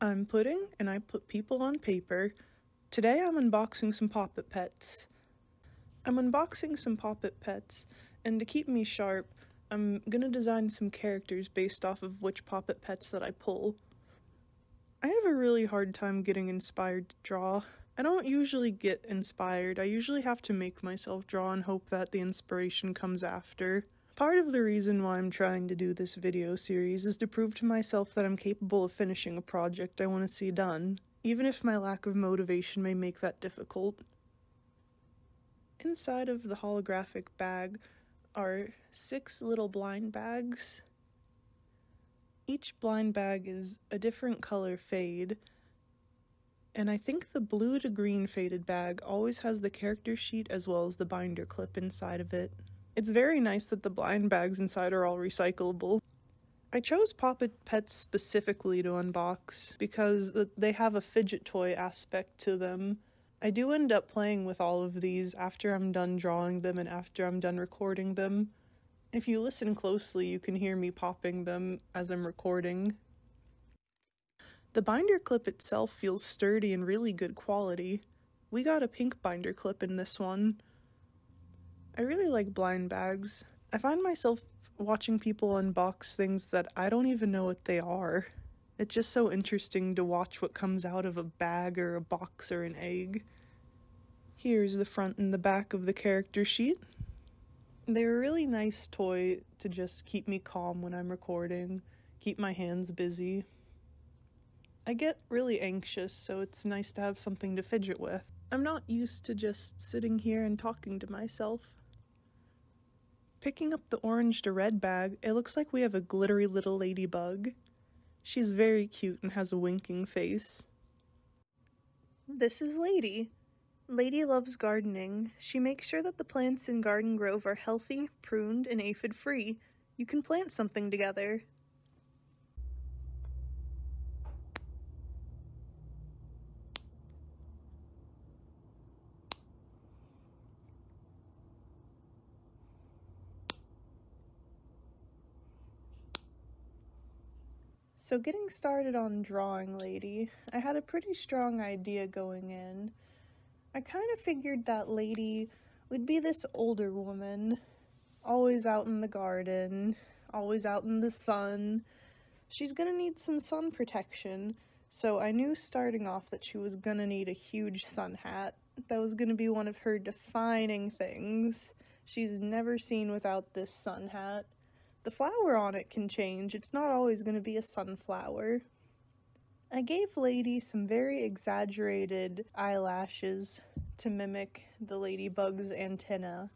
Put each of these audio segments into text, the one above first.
I'm Pudding, and I put people on paper. Today I'm unboxing some PopIt pets. I'm unboxing some PopIt pets, and to keep me sharp, I'm gonna design some characters based off of which PopIt pets that I pull. I have a really hard time getting inspired to draw. I don't usually get inspired, I usually have to make myself draw and hope that the inspiration comes after. Part of the reason why I'm trying to do this video series is to prove to myself that I'm capable of finishing a project I want to see done, even if my lack of motivation may make that difficult. Inside of the holographic bag are 6 little blind bags. Each blind bag is a different color fade, and I think the blue to green faded bag always has the character sheet as well as the binder clip inside of it. It's very nice that the blind bags inside are all recyclable. I chose PopIt pets specifically to unbox because they have a fidget toy aspect to them. I do end up playing with all of these after I'm done drawing them and after I'm done recording them. If you listen closely, you can hear me popping them as I'm recording. The binder clip itself feels sturdy and really good quality. We got a pink binder clip in this one. I really like blind bags. I find myself watching people unbox things that I don't even know what they are. It's just so interesting to watch what comes out of a bag or a box or an egg. Here's the front and the back of the character sheet. They're a really nice toy to just keep me calm when I'm recording, keep my hands busy. I get really anxious, so it's nice to have something to fidget with. I'm not used to just sitting here and talking to myself. Picking up the orange to red bag, it looks like we have a glittery little ladybug. She's very cute and has a winking face. This is Lady. Lady loves gardening. She makes sure that the plants in Garden Grove are healthy, pruned, and aphid-free. You can plant something together. So getting started on drawing Lady, I had a pretty strong idea going in. I kind of figured that Lady would be this older woman, always out in the garden, always out in the sun. She's gonna need some sun protection, so I knew starting off that she was gonna need a huge sun hat. That was gonna be one of her defining things. She's never seen without this sun hat. The flower on it can change, it's not always going to be a sunflower. I gave Lady some very exaggerated eyelashes to mimic the ladybug's antenna.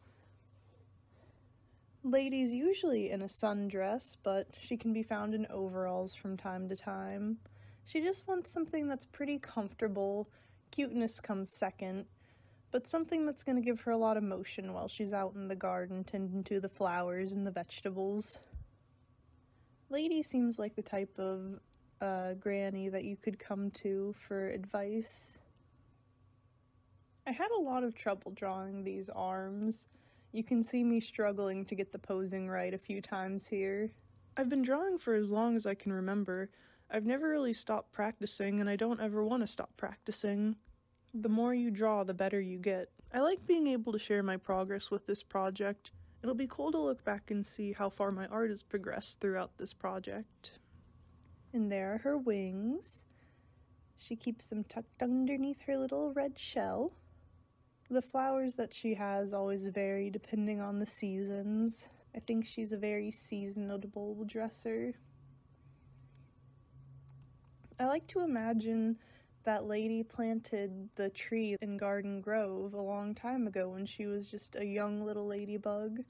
Lady's usually in a sundress, but she can be found in overalls from time to time. She just wants something that's pretty comfortable, cuteness comes second, but something that's going to give her a lot of motion while she's out in the garden tending to the flowers and the vegetables. Lady seems like the type of granny that you could come to for advice. I had a lot of trouble drawing these arms. You can see me struggling to get the posing right a few times here. I've been drawing for as long as I can remember. I've never really stopped practicing, and I don't ever want to stop practicing. The more you draw, the better you get. I like being able to share my progress with this project. It'll be cool to look back and see how far my art has progressed throughout this project. And there are her wings. She keeps them tucked underneath her little red shell. The flowers that she has always vary depending on the seasons. I think she's a very seasonable dresser. I like to imagine that Lady planted the tree in Garden Grove a long time ago when she was just a young little ladybug,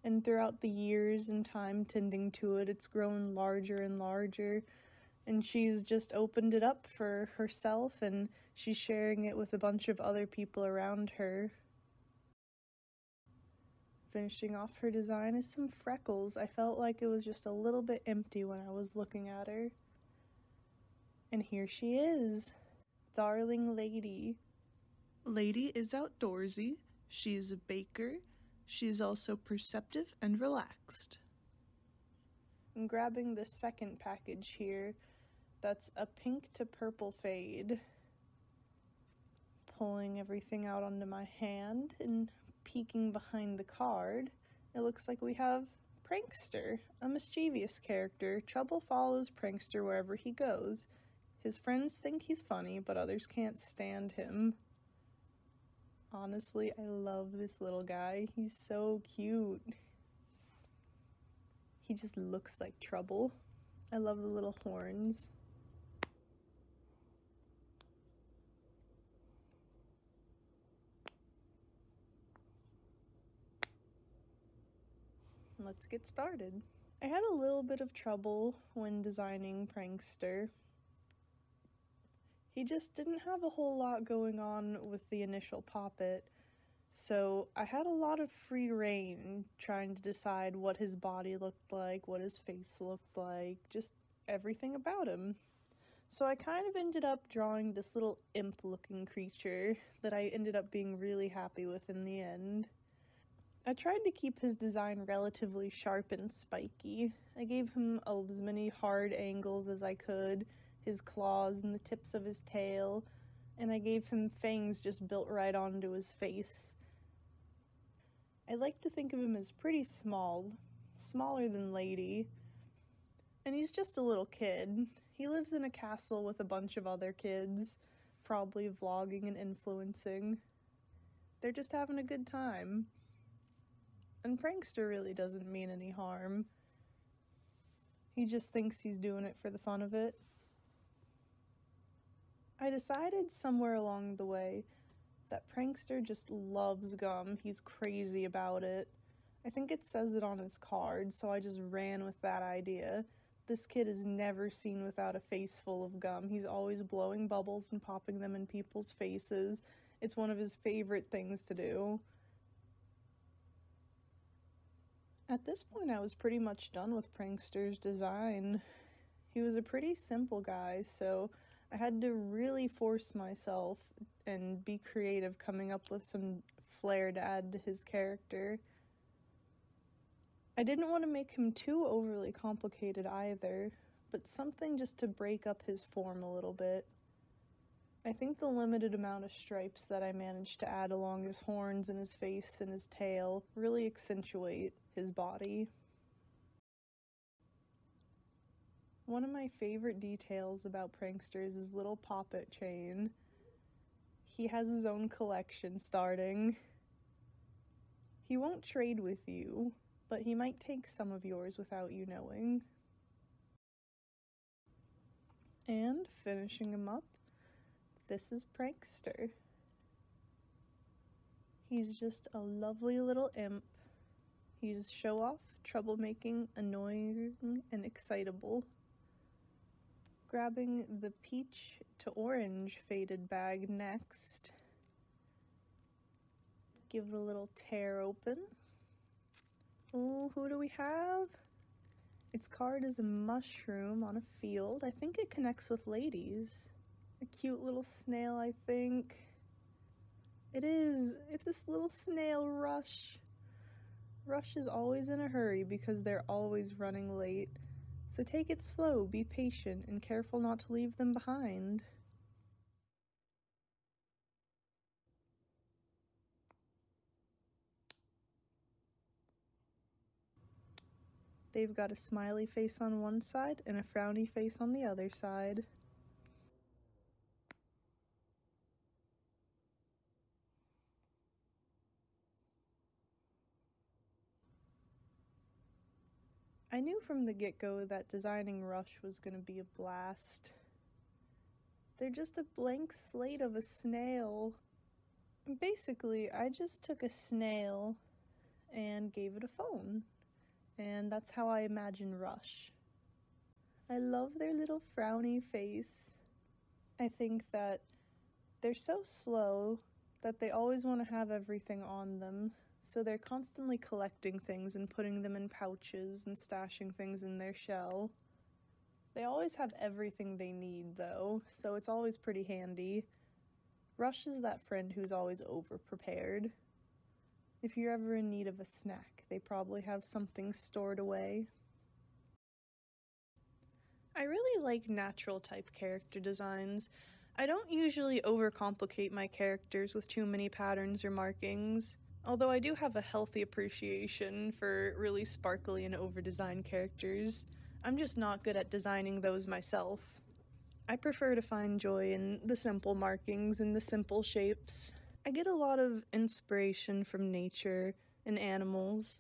and throughout the years and time tending to it, it's grown larger and larger, and she's just opened it up for herself, and she's sharing it with a bunch of other people around her. Finishing off her design is some freckles. I felt like it was just a little bit empty when I was looking at her. And here she is. Darling Lady. Lady is outdoorsy, she is a baker, she is also perceptive and relaxed. I'm grabbing the second package here. That's a pink to purple fade. Pulling everything out onto my hand and peeking behind the card, it looks like we have Prankster, a mischievous character. Trouble follows Prankster wherever he goes. His friends think he's funny, but others can't stand him. Honestly, I love this little guy. He's so cute. He just looks like Trouble. I love the little horns. Let's get started. I had a little bit of trouble when designing Prankster. He just didn't have a whole lot going on with the initial PopIt, so I had a lot of free reign trying to decide what his body looked like, what his face looked like, just everything about him. So I kind of ended up drawing this little imp-looking creature that I ended up being really happy with in the end. I tried to keep his design relatively sharp and spiky. I gave him as many hard angles as I could, his claws and the tips of his tail, and I gave him fangs just built right onto his face. I like to think of him as pretty small, smaller than Lady, and he's just a little kid. He lives in a castle with a bunch of other kids, probably vlogging and influencing. They're just having a good time. And Prankster really doesn't mean any harm. He just thinks he's doing it for the fun of it. I decided somewhere along the way that Prankster just loves gum. He's crazy about it. I think it says it on his card, so I just ran with that idea. This kid is never seen without a face full of gum. He's always blowing bubbles and popping them in people's faces. It's one of his favorite things to do. At this point, I was pretty much done with Prankster's design. He was a pretty simple guy, so I had to really force myself and be creative coming up with some flair to add to his character. I didn't want to make him too overly complicated either, but something just to break up his form a little bit. I think the limited amount of stripes that I managed to add along his horns and his face and his tail really accentuate his body. One of my favorite details about Prankster is his little PopIt chain. He has his own collection starting. He won't trade with you, but he might take some of yours without you knowing. And finishing him up, this is Prankster. He's just a lovely little imp. He's show-off, troublemaking, annoying, and excitable. Grabbing the peach to orange faded bag next. Give it a little tear open. Oh, who do we have? Its card is a mushroom on a field. I think it connects with ladies. A cute little snail, I think. It is. It's this little snail, Rush. Rush is always in a hurry because they're always running late. So take it slow, be patient, and careful not to leave them behind. They've got a smiley face on one side and a frowny face on the other side. I knew from the get-go that designing Rush was going to be a blast. They're just a blank slate of a snail. Basically, I just took a snail and gave it a phone. And that's how I imagine Rush. I love their little frowny face. I think that they're so slow that they always want to have everything on them. So they're constantly collecting things and putting them in pouches and stashing things in their shell. They always have everything they need, though, so it's always pretty handy. Rush is that friend who's always over-prepared. If you're ever in need of a snack, they probably have something stored away. I really like natural type character designs. I don't usually overcomplicate my characters with too many patterns or markings, although I do have a healthy appreciation for really sparkly and over-designed characters. I'm just not good at designing those myself. I prefer to find joy in the simple markings and the simple shapes. I get a lot of inspiration from nature and animals.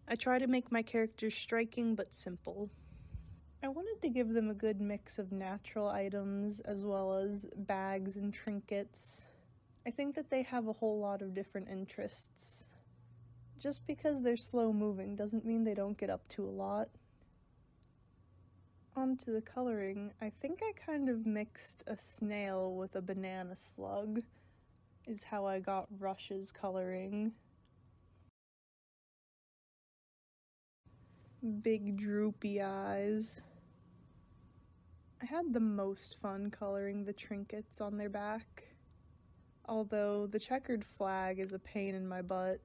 I try to make my characters striking but simple. I wanted to give them a good mix of natural items as well as bags and trinkets. I think that they have a whole lot of different interests. Just because they're slow moving doesn't mean they don't get up to a lot. On to the coloring, I think I kind of mixed a snail with a banana slug, is how I got Rush's coloring. Big droopy eyes. I had the most fun coloring the trinkets on their back. Although the checkered flag is a pain in my butt.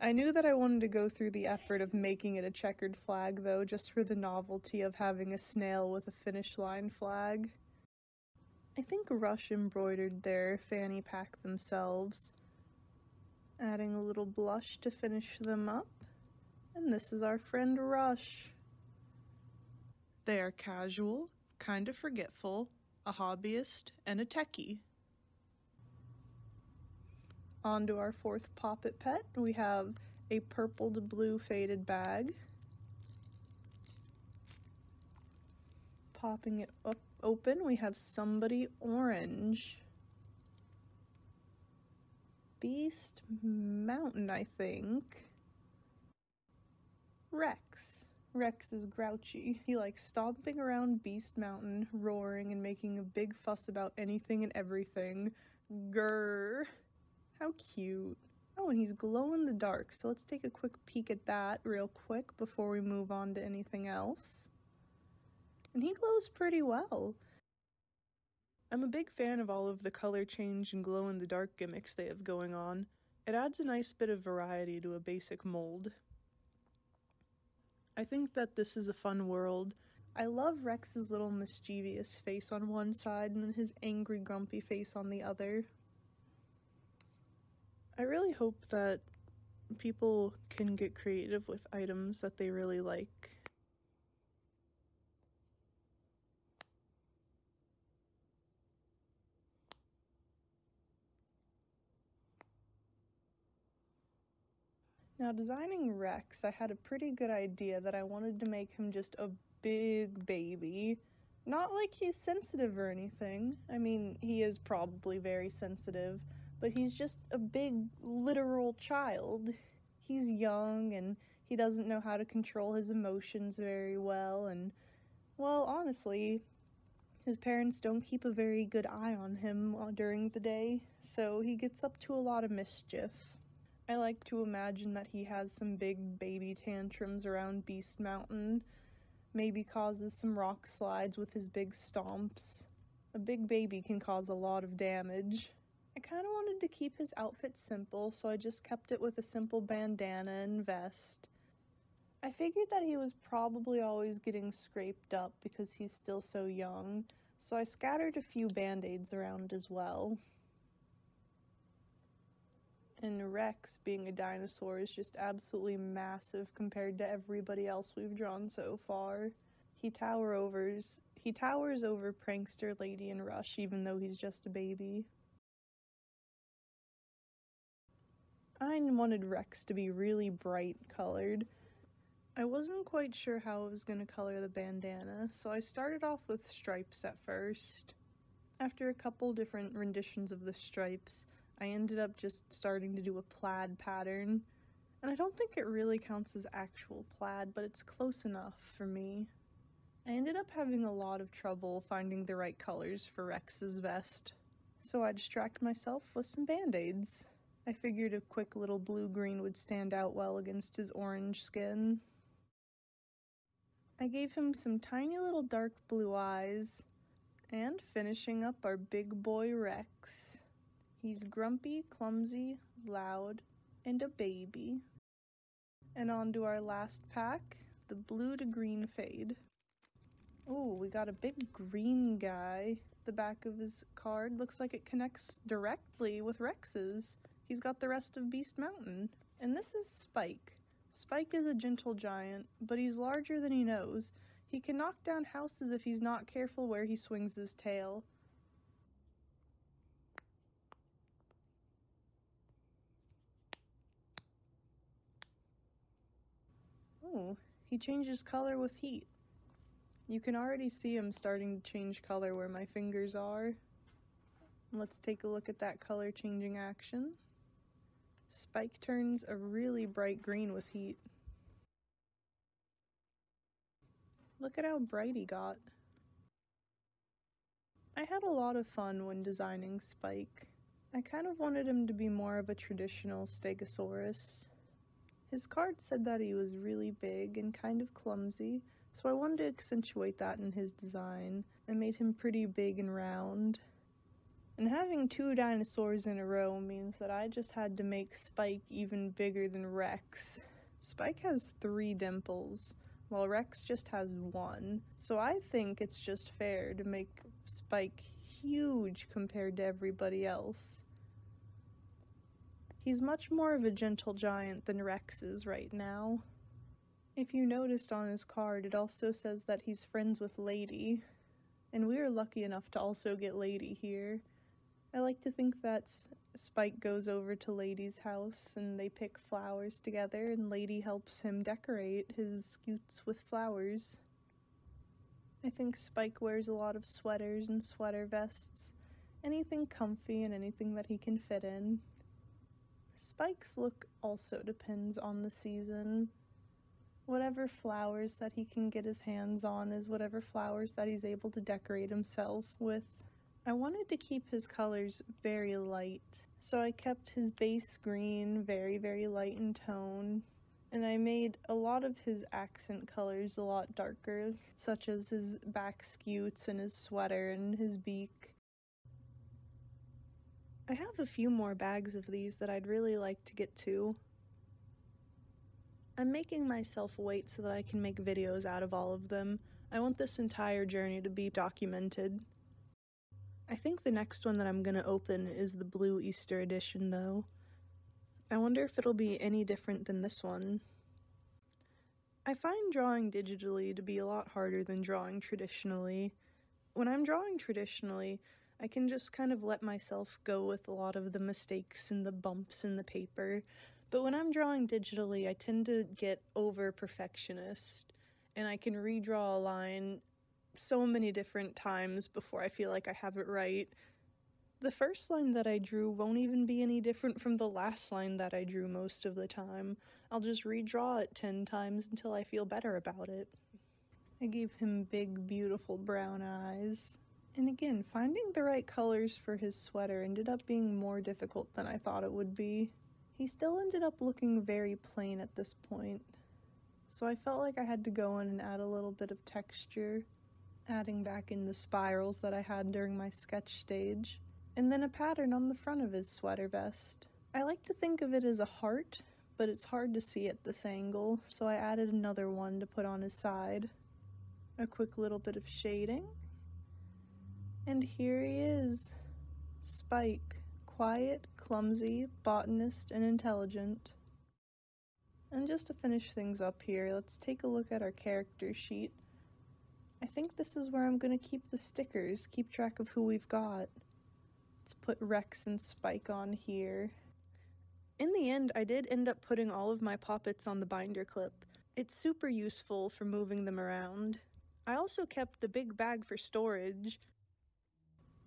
I knew that I wanted to go through the effort of making it a checkered flag though, just for the novelty of having a snail with a finish line flag. I think Rush embroidered their fanny pack themselves, adding a little blush to finish them up. And this is our friend Rush. They are casual, kind of forgetful, a hobbyist, and a techie. On to our fourth PopIt pet, we have a purple to blue faded bag. Popping it up open, we have somebody orange. Beast Mountain, I think. Rex. Rex is grouchy. He likes stomping around Beast Mountain, roaring and making a big fuss about anything and everything. Grrr. How cute. Oh, and he's glow in the dark, so let's take a quick peek at that real quick before we move on to anything else. And he glows pretty well. I'm a big fan of all of the color change and glow in the dark gimmicks they have going on. It adds a nice bit of variety to a basic mold. I think that this is a fun world. I love Rex's little mischievous face on one side and his angry, grumpy face on the other. I really hope that people can get creative with items that they really like. Now, designing Rex, I had a pretty good idea that I wanted to make him just a big baby. Not like he's sensitive or anything. I mean, he is probably very sensitive, but he's just a big, literal child. He's young, and he doesn't know how to control his emotions very well, and, well, honestly, his parents don't keep a very good eye on him during the day, so he gets up to a lot of mischief. I like to imagine that he has some big baby tantrums around Beast Mountain, maybe causes some rock slides with his big stomps. A big baby can cause a lot of damage. I kind of wanted to keep his outfit simple, so I just kept it with a simple bandana and vest. I figured that he was probably always getting scraped up because he's still so young, so I scattered a few band-aids around as well. And Rex, being a dinosaur, is just absolutely massive compared to everybody else we've drawn so far. He towers over Prankster, Lady, and Rush, even though he's just a baby. I wanted Rex to be really bright colored. I wasn't quite sure how I was going to color the bandana, so I started off with stripes at first. After a couple different renditions of the stripes, I ended up just starting to do a plaid pattern, and I don't think it really counts as actual plaid, but it's close enough for me. I ended up having a lot of trouble finding the right colors for Rex's vest, so I distracted myself with some band-aids. I figured a quick little blue-green would stand out well against his orange skin. I gave him some tiny little dark blue eyes, and finishing up our big boy Rex. He's grumpy, clumsy, loud, and a baby. And on to our last pack, the blue to green fade. Oh, we got a big green guy. The back of his card looks like it connects directly with Rex's. He's got the rest of Beast Mountain. And this is Spike. Spike is a gentle giant, but he's larger than he knows. He can knock down houses if he's not careful where he swings his tail. Oh, he changes color with heat. You can already see him starting to change color where my fingers are. Let's take a look at that color changing action. Spike turns a really bright green with heat. Look at how bright he got. I had a lot of fun when designing Spike. I kind of wanted him to be more of a traditional Stegosaurus. His card said that he was really big and kind of clumsy, so I wanted to accentuate that in his design. I made him pretty big and round. And having 2 dinosaurs in a row means that I just had to make Spike even bigger than Rex. Spike has 3 dimples, while Rex just has 1. So I think it's just fair to make Spike huge compared to everybody else. He's much more of a gentle giant than Rex is right now. If you noticed on his card, it also says that he's friends with Lady, and we are lucky enough to also get Lady here. I like to think that Spike goes over to Lady's house and they pick flowers together, and Lady helps him decorate his scutes with flowers. I think Spike wears a lot of sweaters and sweater vests, anything comfy and anything that he can fit in. Spike's look also depends on the season. Whatever flowers that he can get his hands on is whatever flowers that he's able to decorate himself with. I wanted to keep his colors very light, so I kept his base green very, very light in tone, and I made a lot of his accent colors a lot darker, such as his back scutes and his sweater and his beak. I have a few more bags of these that I'd really like to get to. I'm making myself wait so that I can make videos out of all of them. I want this entire journey to be documented. I think the next one that I'm gonna open is the blue Easter edition, though. I wonder if it'll be any different than this one. I find drawing digitally to be a lot harder than drawing traditionally. When I'm drawing traditionally, I can just kind of let myself go with a lot of the mistakes and the bumps in the paper. But when I'm drawing digitally, I tend to get over-perfectionist, and I can redraw a line so many different times before I feel like I have it right. The first line that I drew won't even be any different from the last line that I drew most of the time. I'll just redraw it 10 times until I feel better about it. I gave him big, beautiful brown eyes. And again, finding the right colors for his sweater ended up being more difficult than I thought it would be. He still ended up looking very plain at this point, so I felt like I had to go in and add a little bit of texture, adding back in the spirals that I had during my sketch stage, and then a pattern on the front of his sweater vest. I like to think of it as a heart, but it's hard to see at this angle, so I added another one to put on his side. A quick little bit of shading. And here he is, Spike, quiet, clumsy, botanist, and intelligent. And just to finish things up here, let's take a look at our character sheet. I think this is where I'm going to keep the stickers, keep track of who we've got. Let's put Rex and Spike on here. In the end, I did end up putting all of my PopIts on the binder clip. It's super useful for moving them around. I also kept the big bag for storage.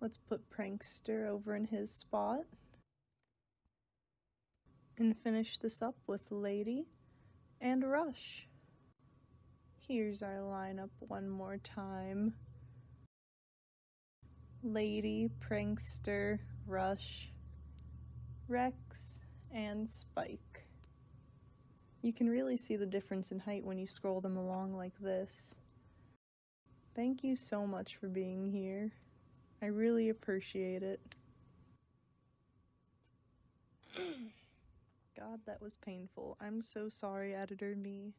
Let's put Prankster over in his spot. And finish this up with Lady and Rush. Here's our lineup one more time. Lady, Prankster, Rush, Rex, and Spike. You can really see the difference in height when you scroll them along like this. Thank you so much for being here. I really appreciate it. God, that was painful. I'm so sorry, Editor Me.